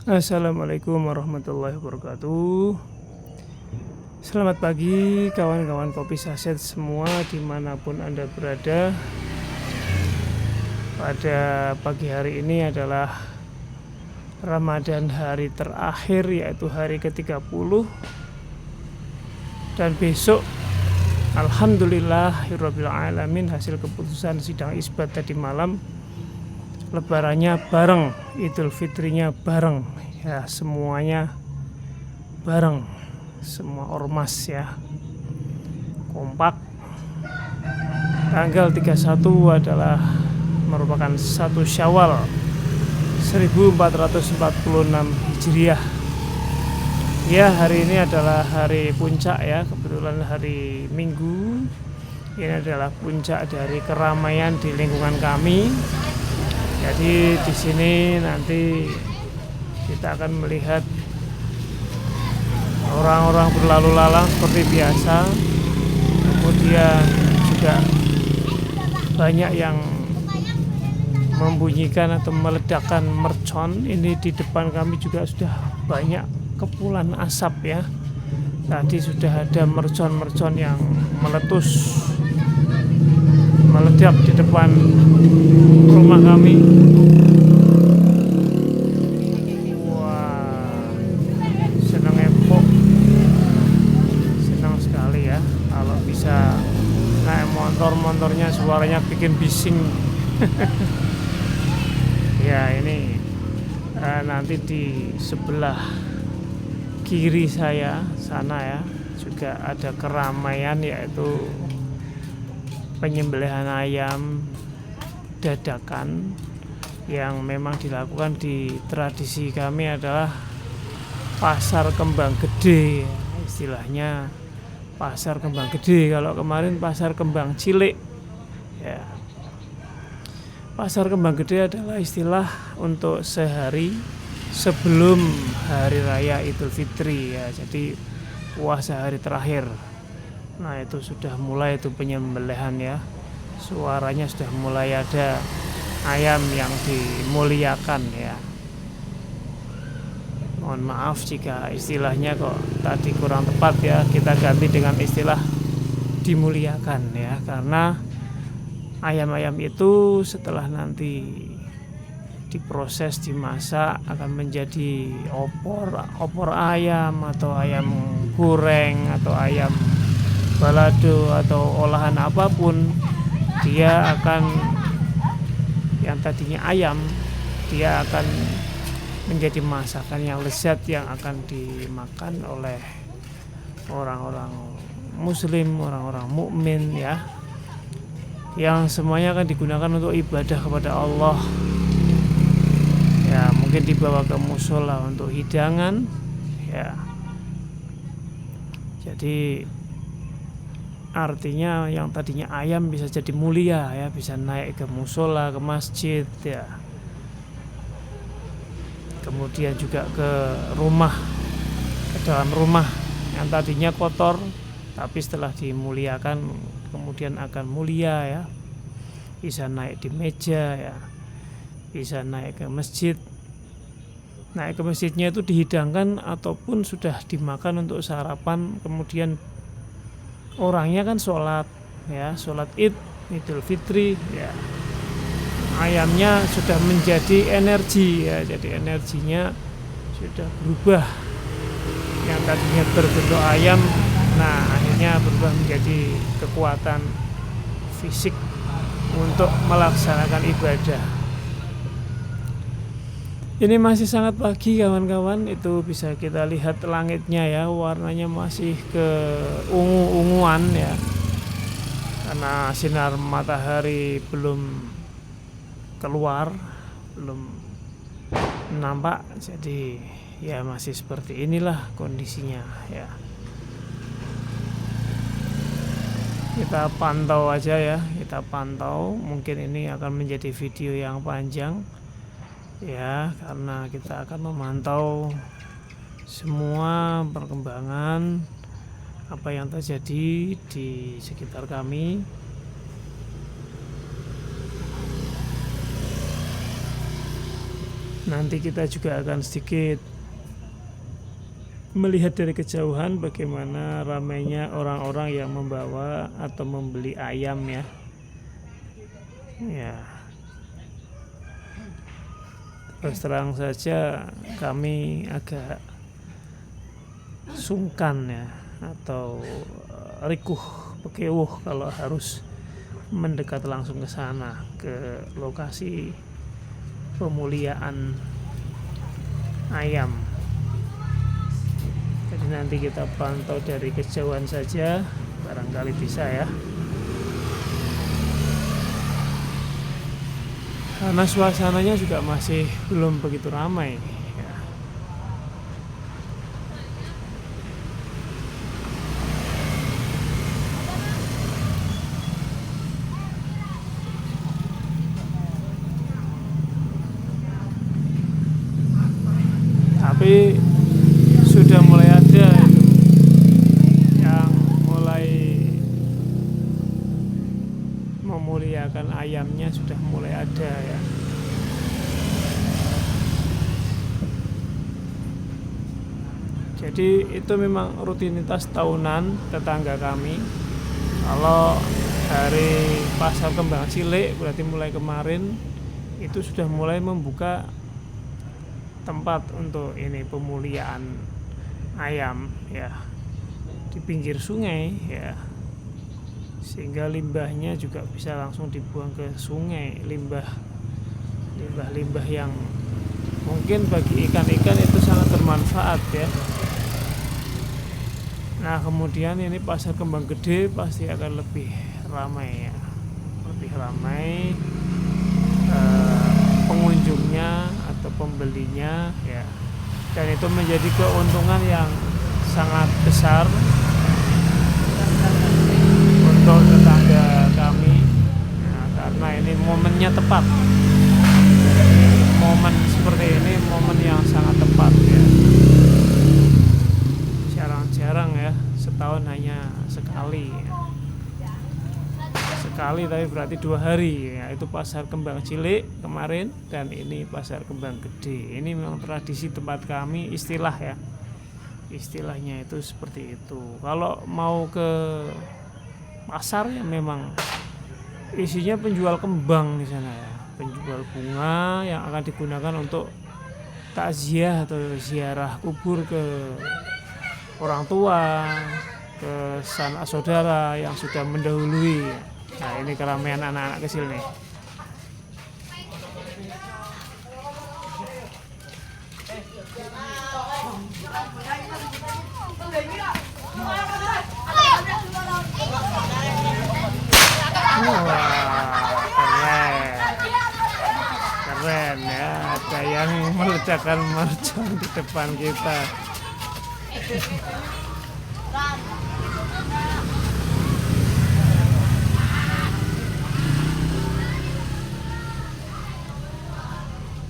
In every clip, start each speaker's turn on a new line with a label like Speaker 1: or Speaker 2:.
Speaker 1: Assalamualaikum warahmatullahi wabarakatuh. Selamat pagi kawan-kawan kopi saset semua dimanapun Anda berada. Pada pagi hari ini adalah Ramadan hari terakhir, yaitu hari ke-30. Dan besok alhamdulillahirabbil alamin, hasil keputusan sidang isbat tadi malam, lebarannya bareng, Idul Fitrinya bareng ya, semuanya bareng, semua ormas ya, kompak. Tanggal 31 adalah merupakan 1 Syawal 1446 Hijriah. Ya, hari ini adalah hari puncak ya, kebetulan hari Minggu. Ini adalah puncak dari keramaian di lingkungan kami. Jadi di sini nanti kita akan melihat orang-orang berlalu lalang seperti biasa. Kemudian juga banyak yang membunyikan atau meledakkan mercon. Ini di depan kami juga sudah banyak kepulan asap ya. Tadi sudah ada mercon-mercon yang meledak di depan rumah kami. Wah, senang epok, senang sekali ya kalau bisa naik motornya suaranya bikin bising. Ya, ini nanti di sebelah kiri saya sana ya juga ada keramaian, yaitu penyembelihan ayam dadakan yang memang dilakukan di tradisi kami adalah pasar kembang gede, istilahnya pasar kembang gede. Kalau kemarin pasar kembang cilik ya. Pasar kembang gede adalah istilah untuk sehari sebelum hari raya Idul Fitri ya, jadi puasa hari terakhir. Nah, itu sudah mulai itu penyembelihan ya, suaranya sudah mulai ada ayam yang dimuliakan ya. Mohon maaf jika istilahnya kok tadi kurang tepat ya, kita ganti dengan istilah dimuliakan ya, karena ayam-ayam itu setelah nanti diproses, dimasak, akan menjadi opor ayam atau ayam goreng atau ayam balado atau olahan apapun. Dia akan, yang tadinya ayam, dia akan menjadi masakan yang lezat yang akan dimakan oleh orang-orang muslim, orang-orang mukmin ya, yang semuanya akan digunakan untuk ibadah kepada Allah ya. Mungkin dibawa ke musola untuk hidangan ya. Jadi artinya yang tadinya ayam bisa jadi mulia ya, bisa naik ke musola, ke masjid ya. Kemudian juga ke rumah, ke dalam rumah yang tadinya kotor, tapi setelah dimuliakan kemudian akan mulia ya. Bisa naik di meja ya, bisa naik ke masjid. Naik ke masjidnya itu dihidangkan ataupun sudah dimakan untuk sarapan. Kemudian orangnya kan sholat ya, sholat id, Idul Fitri ya. Ayamnya sudah menjadi energi ya, jadi energinya sudah berubah. Yang tadinya berbentuk ayam, nah akhirnya berubah menjadi kekuatan fisik untuk melaksanakan ibadah. Ini masih sangat pagi kawan-kawan, itu bisa kita lihat langitnya ya, warnanya masih ke ungu-unguan ya, karena sinar matahari belum keluar, belum nampak. Jadi ya masih seperti inilah kondisinya ya. Kita pantau aja ya, kita pantau. Mungkin ini akan menjadi video yang panjang ya, karena kita akan memantau semua perkembangan apa yang terjadi di sekitar kami. Nanti kita juga akan sedikit melihat dari kejauhan bagaimana ramainya orang-orang yang membawa atau membeli ayam ya. Ya, terus terang saja kami agak sungkan ya, atau rikuh bekewuh kalau harus mendekat langsung ke sana, ke lokasi pemuliaan ayam. Jadi nanti kita pantau dari kejauhan saja, barangkali bisa ya. Karena suasananya juga masih belum begitu ramai ya. Tapi sudah mulai ada itu yang mulai memuliakan ayamnya, sudah mulai ada ya. Jadi itu memang rutinitas tahunan tetangga kami. Kalau hari pasar Kembang Cilik berarti mulai kemarin itu sudah mulai membuka tempat untuk ini pemuliaan ayam ya, di pinggir sungai ya, sehingga limbahnya juga bisa langsung dibuang ke sungai. Limbah yang mungkin bagi ikan-ikan itu sangat bermanfaat ya. Nah kemudian ini pasar Kembang Gede pasti akan lebih ramai ya, lebih ramai pengunjungnya atau pembelinya ya, dan itu menjadi keuntungan yang sangat besar untuk tetangga kami ya, karena ini momennya tepat. Momen seperti ini momen yang sangat tepat ya, jarang-jarang ya, setahun hanya sekali ya. Sekali tapi berarti 2 hari ya, itu pasar Kembang Cilik kemarin dan ini pasar Kembang Gede. Ini memang tradisi tempat kami, istilah ya, istilahnya itu seperti itu. Kalau mau ke pasar ya memang isinya penjual kembang di sana ya, penjual bunga yang akan digunakan untuk takziah atau ziarah kubur ke orang tua, ke sanak saudara yang sudah mendahului. Nah ini keramaian anak-anak kecil nih. Wah, keren ya, ada yang meledakkan mercon di depan kita.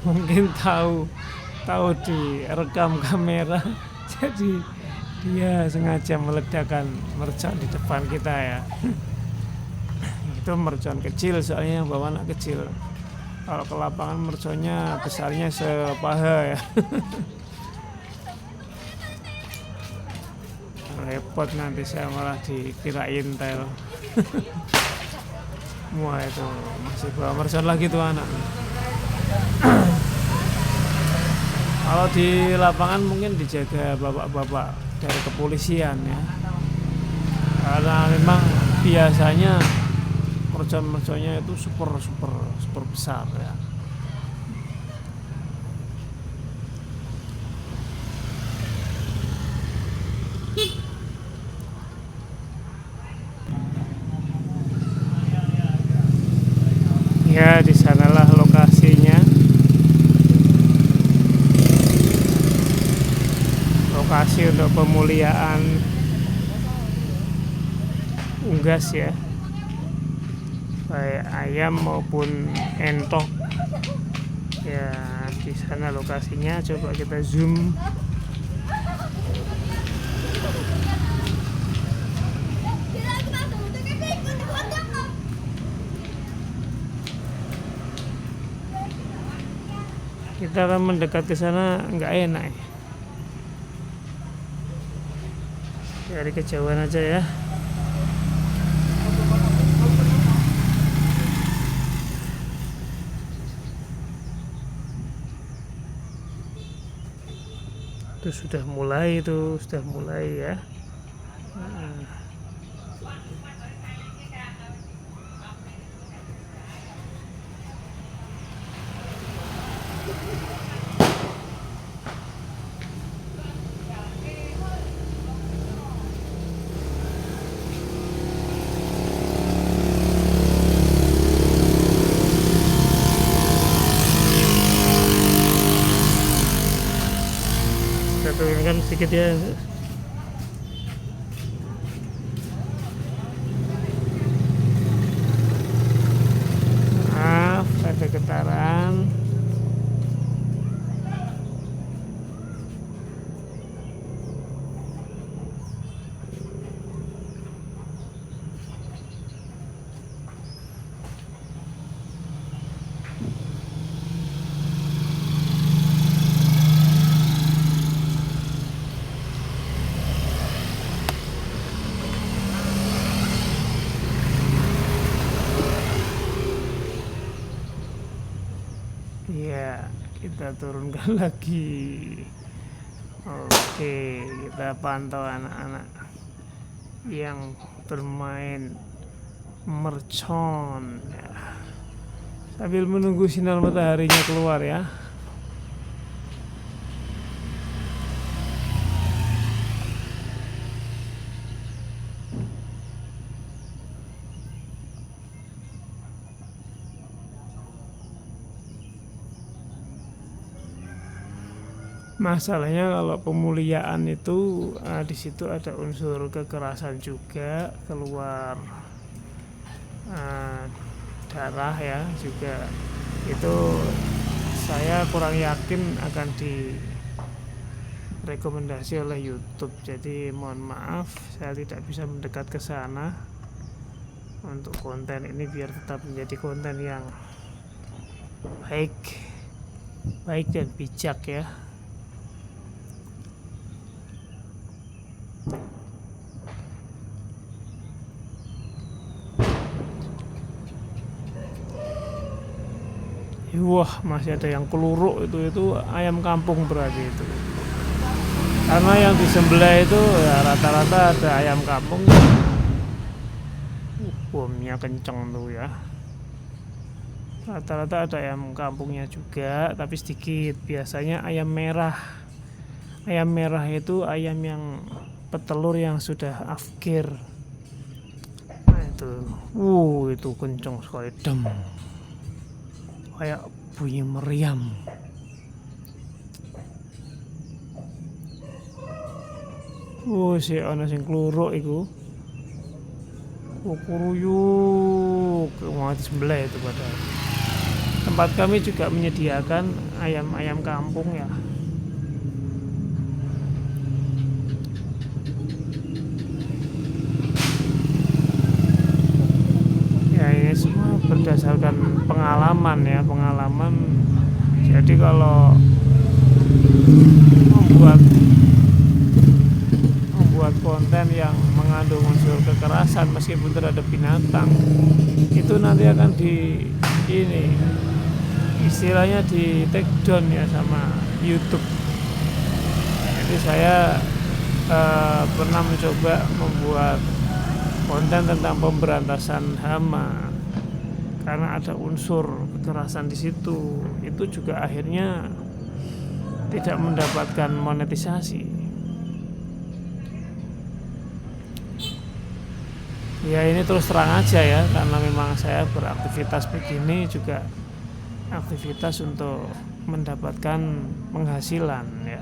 Speaker 1: Mungkin tahu direkam kamera, jadi dia sengaja meledakkan mercon di depan kita ya. Itu mercon kecil soalnya yang bawa anak kecil. Kalau ke lapangan merconnya besarnya sepaha ya. Repot nanti saya malah dikirain tel. Wah itu masih bawa mercon lagi tuh anak. Kalau di lapangan mungkin dijaga bapak-bapak dari kepolisian ya, karena memang biasanya mercon-merconnya itu super besar ya. Ya di sanalah lokasinya, lokasi untuk pemuliaan unggas ya, baik ayam maupun entok ya. Di sana lokasinya, coba kita zoom. Kita kita akan mendekat ke sana nggak enak ya. Dari kejauhan aja ya. Itu sudah mulai ya. Kita turunkan sedikit ya. Maaf ada getaran. Ya, kita turunkan lagi. Oke, kita pantau anak-anak yang bermain mercon ya. Sambil menunggu sinar mataharinya keluar ya. Masalahnya kalau pemuliaan itu di situ ada unsur kekerasan juga, keluar darah ya juga. Itu saya kurang yakin akan direkomendasi oleh YouTube. Jadi mohon maaf saya tidak bisa mendekat ke sana untuk konten ini biar tetap menjadi konten yang baik dan bijak ya. Wah, masih ada yang keluruk itu ayam kampung berarti itu. Karena yang disembelih itu ya rata-rata ada ayam kampung. Bomnya kenceng tuh ya. Rata-rata ada ayam kampungnya juga, tapi sedikit. Biasanya ayam merah. Ayam merah itu ayam yang petelur yang sudah afkir. Nah itu kenceng sekali, dem. Kayak bunyi meriam. Si ana sing kluruk iku. Kuruyuk, mau disembelih itu padahal. Tempat kami juga menyediakan ayam kampung ya. Semua berdasarkan pengalaman ya, jadi kalau membuat konten yang mengandung unsur kekerasan meskipun terhadap binatang itu nanti akan istilahnya di take down ya sama YouTube. Jadi saya pernah mencoba membuat konten tentang pemberantasan hama karena ada unsur kekerasan di situ, itu juga akhirnya tidak mendapatkan monetisasi. Ya ini terus terang aja ya, karena memang saya beraktivitas begini juga aktivitas untuk mendapatkan penghasilan ya,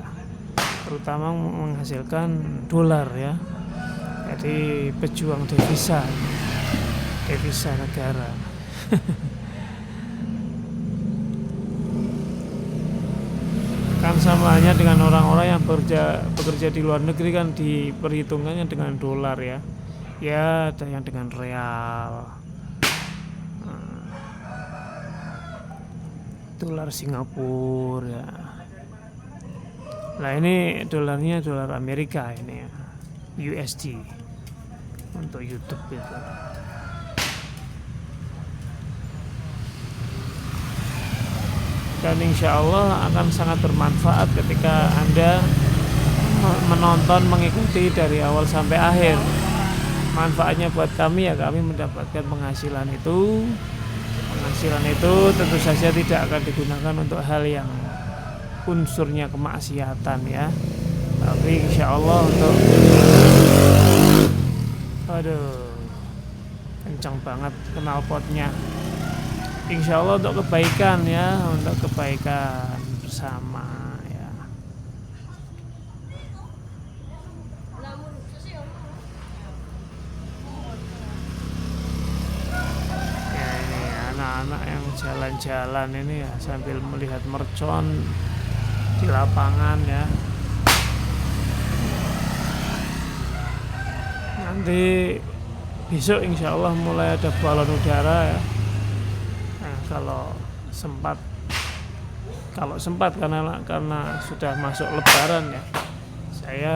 Speaker 1: terutama menghasilkan dolar ya. Jadi pejuang devisa negara. Kan sama halnya dengan orang-orang yang bekerja di luar negeri kan diperhitungannya dengan dolar ya. Ya ada yang dengan real. Itu dolar Singapura ya. Nah ini dolarnya dolar Amerika ini ya, USD untuk YouTube itu. Dan insya Allah akan sangat bermanfaat ketika Anda menonton, mengikuti dari awal sampai akhir. Manfaatnya buat kami ya, kami mendapatkan penghasilan itu. Penghasilan itu tentu saja tidak akan digunakan untuk hal yang unsurnya kemaksiatan ya, tapi insya Allah untuk kencang banget knalpotnya, insya Allah untuk kebaikan ya, untuk kebaikan bersama ya. Ya ini anak-anak yang jalan-jalan ini ya sambil melihat mercon di lapangan ya. Nanti besok insya Allah mulai ada balon udara ya. Nah, kalau sempat karena sudah masuk Lebaran ya, saya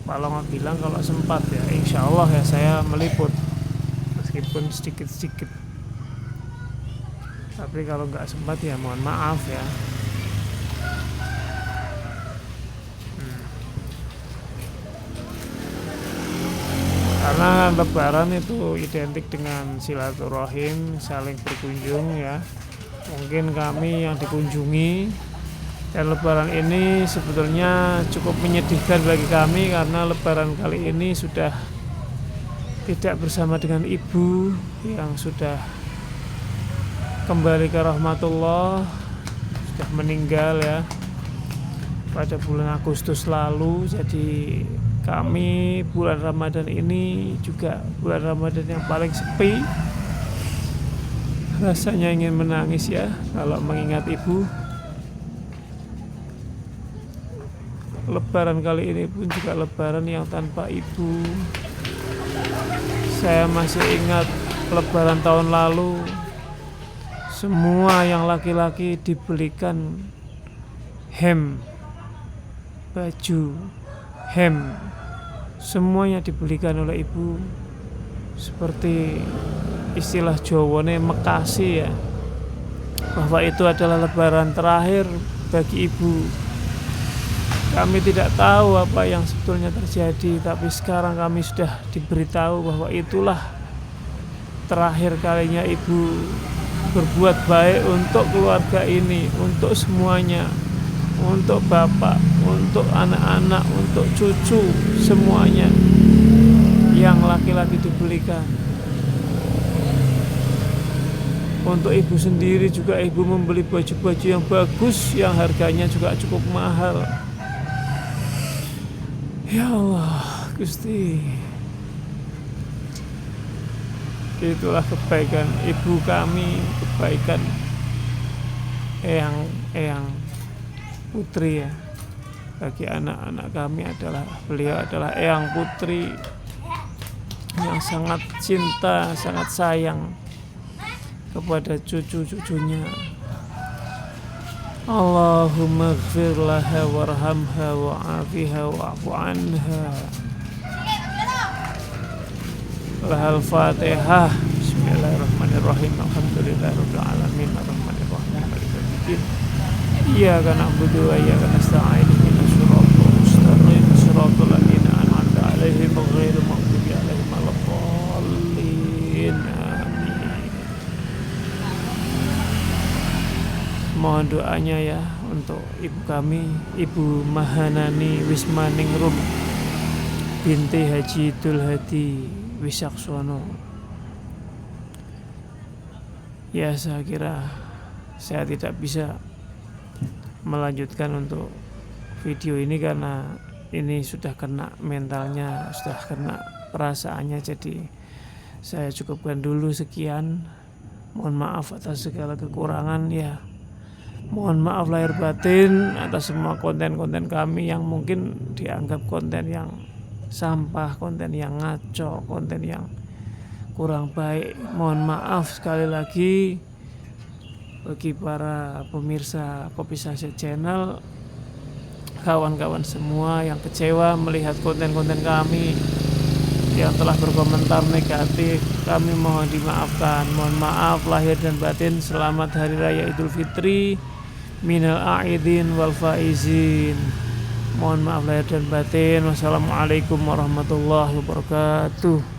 Speaker 1: Palonga bilang kalau sempat ya insya Allah ya saya meliput meskipun sedikit-sedikit, tapi kalau nggak sempat ya mohon maaf ya. Karena Lebaran itu identik dengan silaturahim, saling berkunjung ya. Mungkin kami yang dikunjungi, dan Lebaran ini sebetulnya cukup menyedihkan bagi kami karena Lebaran kali ini sudah tidak bersama dengan ibu yang sudah kembali ke rahmatullah, sudah meninggal ya pada bulan Agustus lalu. Jadi kami bulan Ramadan ini juga bulan Ramadan yang paling sepi. Rasanya ingin menangis ya kalau mengingat ibu. Lebaran kali ini pun juga lebaran yang tanpa ibu. Saya masih ingat Lebaran tahun lalu, semua yang laki-laki dibelikan hem, baju, hem, semuanya dibelikan oleh ibu. Seperti istilah Jawane Mekasi ya, bahwa itu adalah lebaran terakhir bagi ibu. Kami tidak tahu apa yang sebetulnya terjadi, tapi sekarang kami sudah diberitahu bahwa itulah terakhir kalinya ibu berbuat baik untuk keluarga ini, untuk semuanya, untuk bapak, untuk anak-anak, untuk cucu, semuanya yang laki-laki dibelikan. Untuk ibu sendiri juga ibu membeli baju-baju yang bagus, yang harganya juga cukup mahal. Ya Allah, Gusti, itulah kebaikan ibu kami, kebaikan Eyang Putri ya. Bagi anak-anak kami beliau adalah Eyang Putri yang sangat cinta, sangat sayang kepada cucu-cucunya. Allahumma ighfir laha warhamha wa'afiha wa'fu anha. Lahal Fatihah. Bismillahirrahmanirrahim. Alhamdulillahirabbil alamin arrahmanirrahim maliki yaumiddin. Iyyaka na'budu wa iyyaka nasta'in ihdinas siratal mustaqim siratal ladzina an'amta 'alaihim ghairil maghdubi 'alaihim waladdallin. Mohon doanya ya untuk ibu kami, Ibu Mahanani Wismaningrum binti Haji Dul Hadi Wisaksono. Ya, saya kira saya tidak bisa melanjutkan untuk video ini karena ini sudah kena mentalnya, sudah kena perasaannya. Jadi saya cukupkan dulu sekian. Mohon maaf atas segala kekurangan ya. Mohon maaf lahir batin atas semua konten-konten kami yang mungkin dianggap konten yang sampah, konten yang ngaco, konten yang kurang baik. Mohon maaf sekali lagi. bagi para pemirsa Kopi Saset Channel, kawan-kawan semua yang kecewa melihat konten-konten kami, yang telah berkomentar negatif, kami mohon dimaafkan. Mohon maaf lahir dan batin. Selamat Hari Raya Idul Fitri, minal aidin wal faizin. Mohon maaf lahir dan batin. Wassalamualaikum warahmatullahi wabarakatuh.